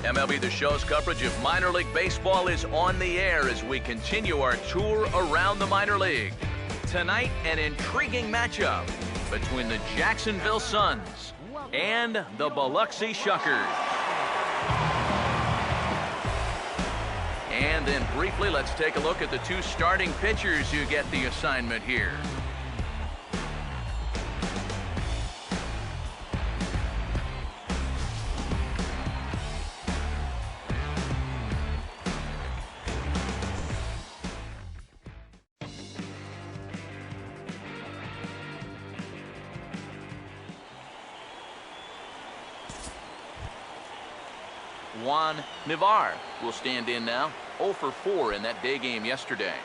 MLB The Show's coverage of minor league baseball is on the air as we continue our tour around the minor league. Tonight, an intriguing matchup between the Jacksonville Suns and the Biloxi Shuckers. And then briefly, let's take a look at the two starting pitchers who get the assignment here. Juan Navarre will stand in now, 0 for 4 in that day game yesterday.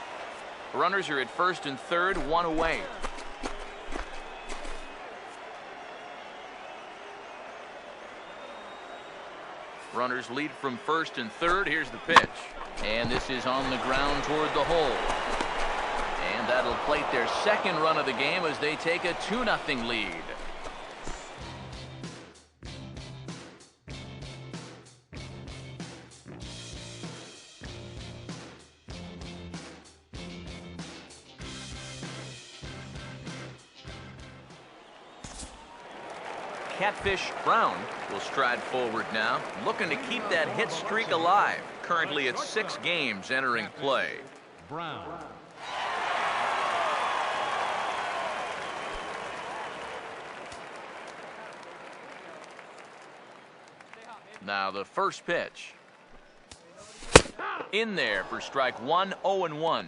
Runners are at first and third, one away. Runners lead from first and third. Here's the pitch. And this is on the ground toward the hole. And that'll plate their second run of the game as they take a 2-0 lead. Catfish Brown will stride forward now, looking to keep that hit streak alive. Currently it's 6 games entering play. Brown. Now the first pitch. In there for strike 1, 0-1.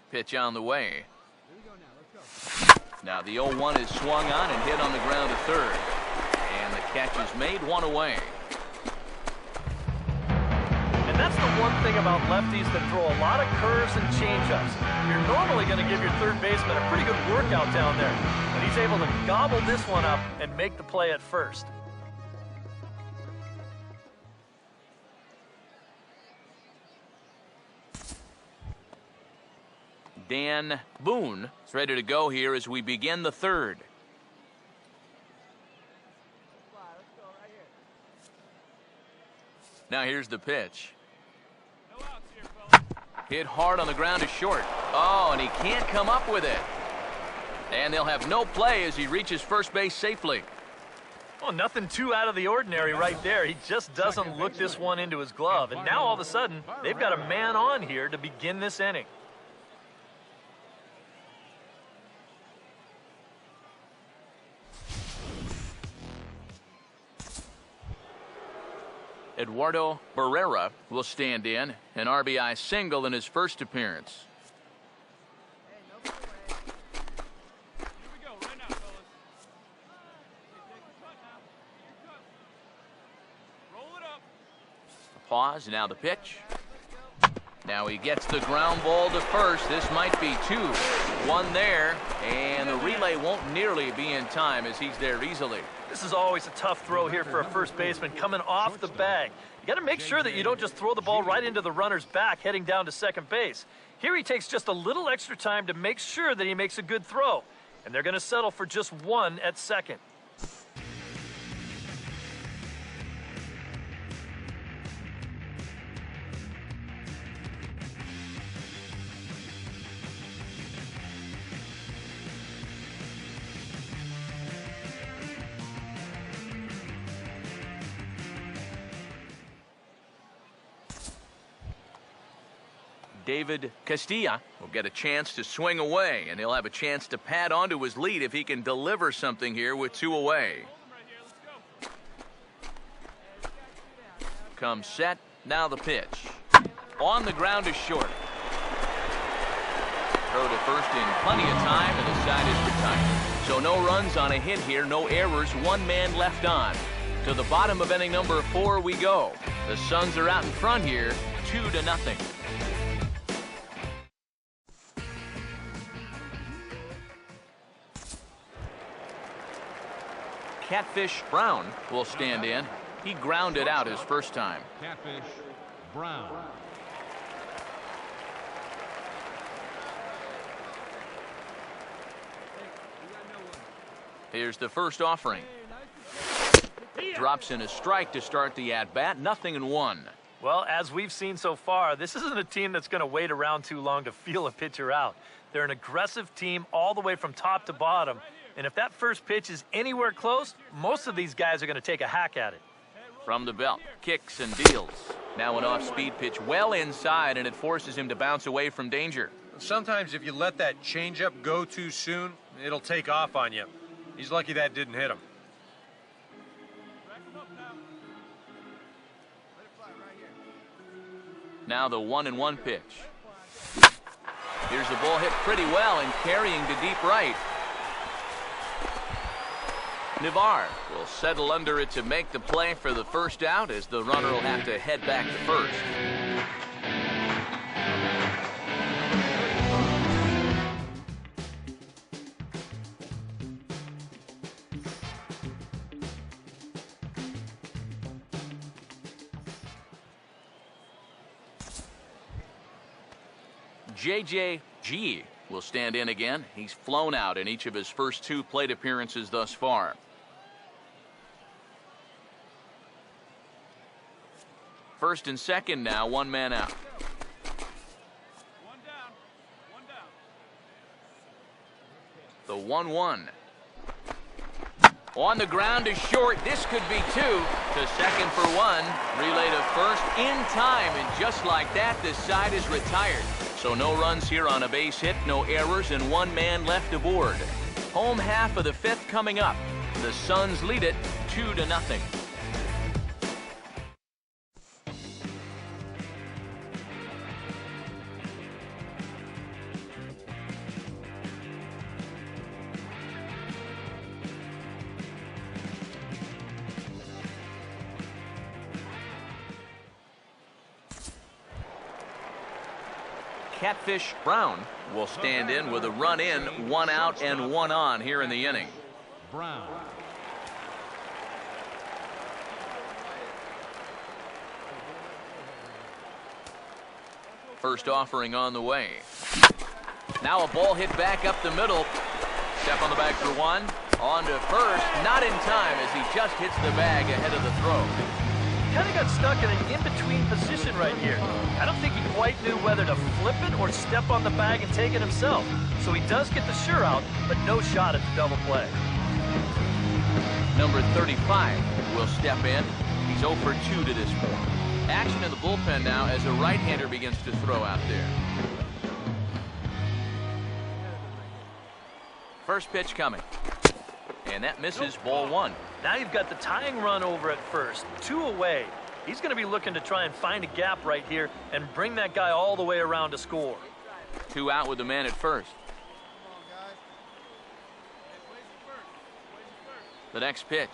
Pitch on the way. Now the 0-1 is swung on and hit on the ground to third. And the catch is made, 1 away. And that's the one thing about lefties that throw a lot of curves and changeups. You're normally going to give your third baseman a pretty good workout down there. But he's able to gobble this one up and make the play at first. Dan Boone is ready to go here as we begin the third. Now here's the pitch. Hit hard on the ground to short. Oh, and he can't come up with it. And they'll have no play as he reaches first base safely. Oh, nothing too out of the ordinary right there. He just doesn't look this one into his glove. And now all of a sudden, they've got a man on here to begin this inning. Eduardo Barrera will stand in, an RBI single in his first appearance. Pause, now the pitch. Now he gets the ground ball to first. This might be 2. 1 there, and the relay won't nearly be in time as he's there easily. This is always a tough throw here for a first baseman coming off the bag. You got to make sure that you don't just throw the ball right into the runner's back heading down to second base. Here he takes just a little extra time to make sure that he makes a good throw. And they're going to settle for just 1 at second. David Castilla will get a chance to swing away, and he'll have a chance to pad onto his lead if he can deliver something here with 2 away. Comes set, now the pitch. On the ground to short. Throw to first in plenty of time, and the side is retired. So no runs on a hit here, no errors, 1 man left on. To the bottom of inning number 4 we go. The Suns are out in front here, 2-0. Catfish Brown will stand in. He grounded out his first time. Catfish Brown. Here's the first offering. Drops in a strike to start the at-bat. 0-1. Well, as we've seen so far, this isn't a team that's going to wait around too long to feel a pitcher out. They're an aggressive team all the way from top to bottom. And if that first pitch is anywhere close, most of these guys are going to take a hack at it. From the belt, kicks and deals. Now an off-speed pitch well inside, and it forces him to bounce away from danger. Sometimes if you let that changeup go too soon, it'll take off on you. He's lucky that didn't hit him. Now the 1-1 pitch. Here's the ball hit pretty well and carrying to deep right. Navar will settle under it to make the play for the first out, as the runner will have to head back to first. JJG will stand in again. He's flown out in each of his first 2 plate appearances thus far. First and second now, 1 man out. The 1-1. On the ground to short. This could be 2. To second for 1. Relay to first in time, and just like that, the side is retired. So no runs here on a base hit, no errors, and 1 man left aboard. Home half of the 5th coming up. The Suns lead it 2-0. Catfish Brown will stand in with a run in, 1 out and 1 on here in the inning. Brown. First offering on the way. Now a ball hit back up the middle. Step on the bag for 1. On to first. Not in time, as he just hits the bag ahead of the throw. Kind of got stuck in an in-between position right here. I don't think he quite knew whether to flip it or step on the bag and take it himself. So he does get the sure out, but no shot at the double play. Number 35 will step in. He's 0 for 2 to this point. Action in the bullpen now as a right-hander begins to throw out there. First pitch coming. And that misses, ball 1. Now you've got the tying run over at first, 2 away. He's going to be looking to try and find a gap right here and bring that guy all the way around to score. 2 out with the man at first. The next pitch.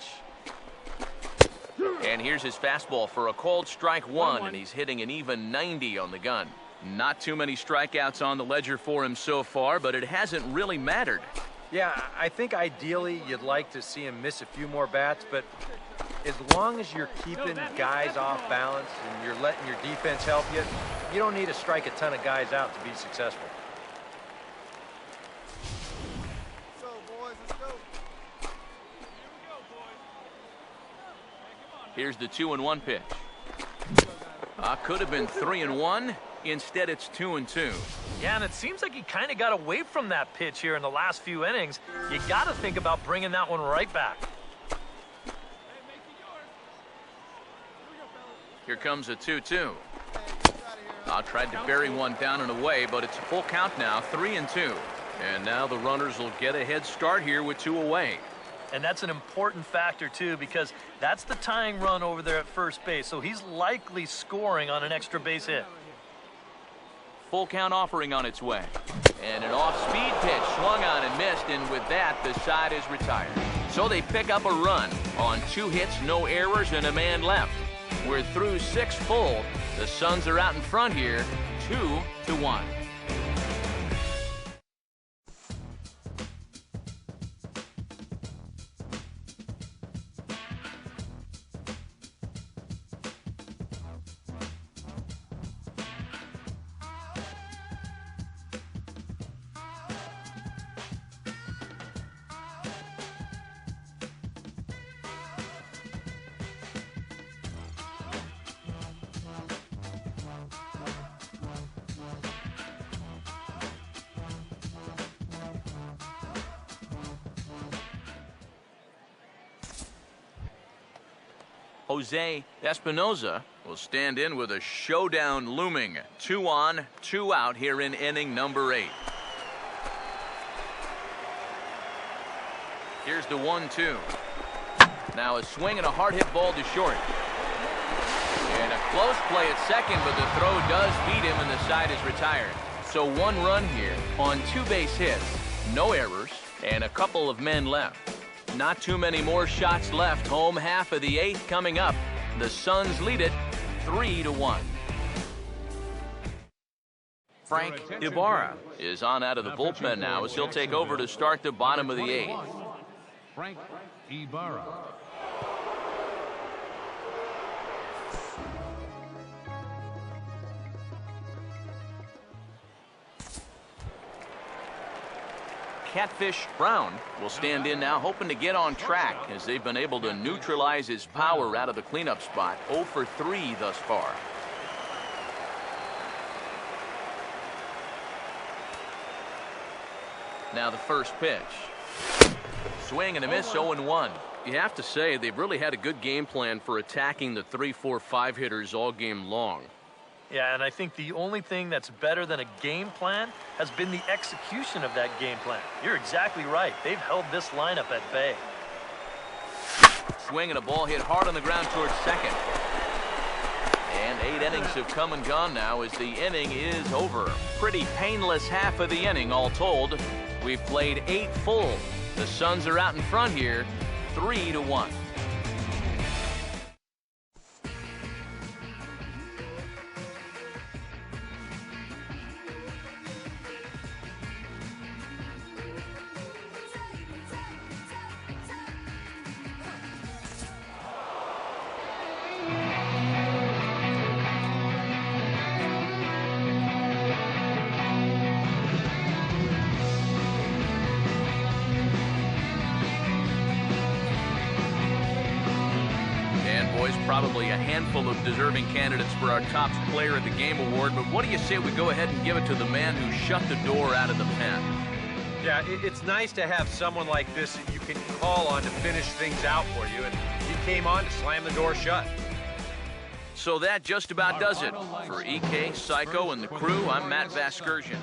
And here's his fastball for a called strike 1, and he's hitting an even 90 on the gun. Not too many strikeouts on the ledger for him so far, but it hasn't really mattered. Yeah, I think ideally you'd like to see him miss a few more bats, but as long as you're keeping guys off balance and you're letting your defense help you, you don't need to strike a ton of guys out to be successful. Here's the 2-1 pitch. Could have been 3-1. Instead, it's 2-2. Yeah, and it seems like he kind of got away from that pitch here in the last few innings. You got to think about bringing that one right back. Here comes a 2-2. Tried to bury one down and away, but it's a full count now, 3-2. And now the runners will get a head start here with 2 away. And that's an important factor, too, because that's the tying run over there at first base. So he's likely scoring on an extra base hit. Full count offering on its way. And an off-speed pitch swung on and missed, and with that, the side is retired. So they pick up a run on 2 hits, no errors, and a man left. We're through 6 full. The Suns are out in front here, 2-1. Jose Espinoza will stand in with a showdown looming. 2 on, 2 out here in inning number 8. Here's the 1-2. Now a swing and a hard hit ball to short. And a close play at second, but the throw does beat him and the side is retired. So 1 run here on 2 base hits, no errors, and a couple of men left. Not too many more shots left. Home half of the 8th coming up. The Suns lead it 3-1. Frank Ibarra is on out of the bullpen now as he'll take over to start the bottom of the 8th. Frank Ibarra. Catfish Brown will stand in now, hoping to get on track as they've been able to neutralize his power out of the cleanup spot. 0 for 3 thus far. Now the first pitch. Swing and a miss, 0-1. You have to say they've really had a good game plan for attacking the 3, 4, 5 hitters all game long. Yeah, and I think the only thing that's better than a game plan has been the execution of that game plan. You're exactly right. They've held this lineup at bay. Swing and a ball hit hard on the ground towards second. And 8 innings have come and gone now as the inning is over. Pretty painless half of the inning all told. We've played 8 full. The Suns are out in front here, 3-1. Probably a handful of deserving candidates for our top player of the game award, but what do you say we go ahead and give it to the man who shut the door out of the pen? Yeah, it's nice to have someone like this that you can call on to finish things out for you, and he came on to slam the door shut. So that just about does it. For EK, Psycho, and the crew, I'm Matt Vasgersian.